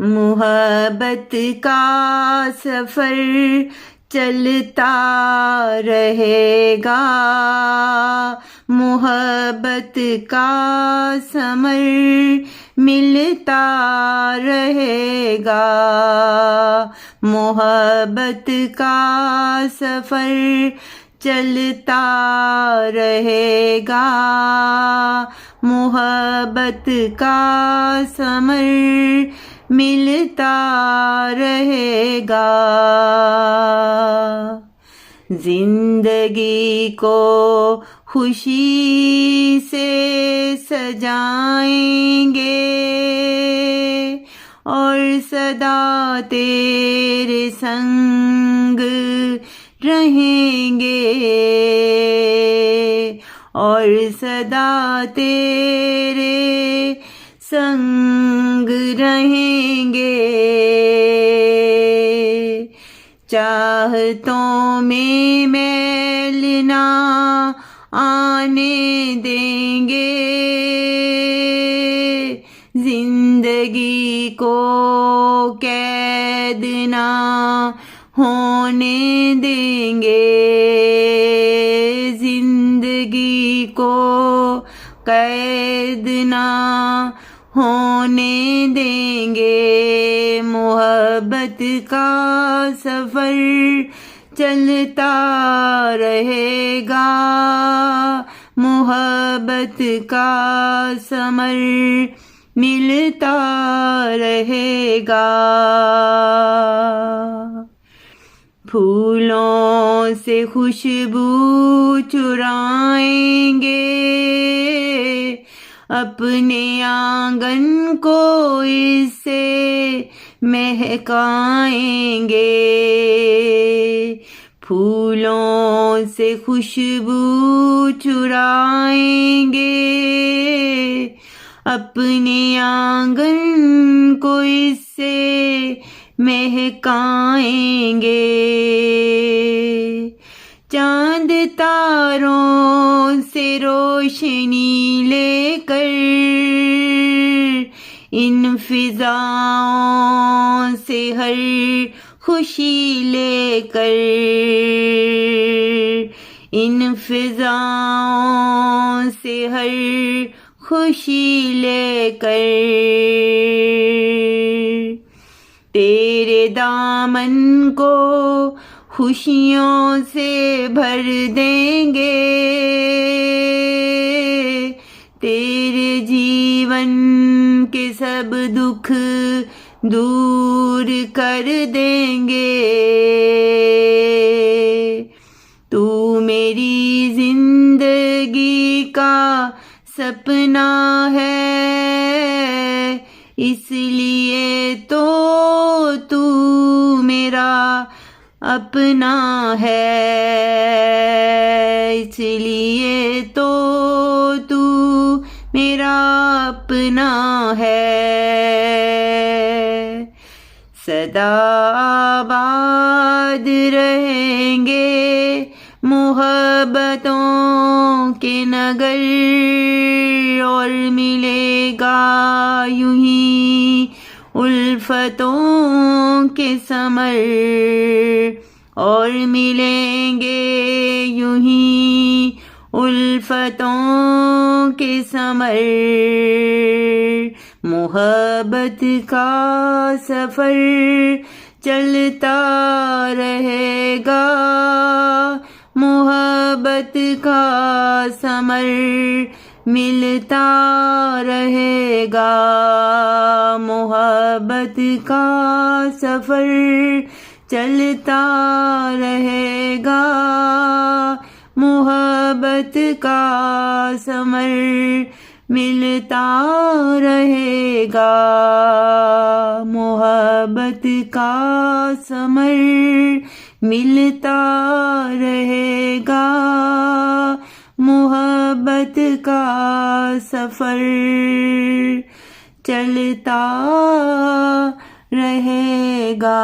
محبت کا سفر چلتا رہے گا، محبت کا ثمر ملتا رہے گا، محبت کا سفر چلتا رہے گا، محبت کا ثمر ملتا رہے گا۔ زندگی کو خوشی سے سجائیں گے اور سدا تیرے سنگ رہیں گے، اور سدا تیرے سنگ رہیں گے، چاہتوں میں میل نہ آنے دیں گے، زندگی کو قید نہ ہونے دیں گے، زندگی کو قید نہ ہونے دیں گے، محبت کا سفر چلتا رہے گا، محبت کا ثمر ملتا رہے گا، پھولوں سے خوشبو چرائیں گے، اپنے آنگن کو اس سے مہکائیں گے، پھولوں سے خوشبو چرائیں گے، اپنے آنگن کو اس سے مہکائیں گے، چاند تاروں سے روشنی لے کر، ان فضاؤں سے ہر خوشی لے کر، ان فضاؤں سے ہر خوشی لے کر، تیرے دامن کو خوشیوں سے بھر دیں گے، تیرے جیون کے سب دکھ دور کر دیں گے، تو میری زندگی کا سپنا ہے، اس لیے تو میرا اپنا ہے، اس لیے تو میرا اپنا ہے، سدا آباد رہیں گے محبتوں کے نگر، اور ملے گا یوں ہی الفتوں کے ثمر، اور ملیں گے یوں ہی الفتوں کے ثمر، محبت کا سفر چلتا رہے گا، محبت کا ثمر ملتا رہے گا، محبت کا سفر چلتا رہے گا، محبت کا ثمر ملتا رہے گا، محبت کا ثمر ملتا رہے گا، محبت کا سفر چلتا رہے گا۔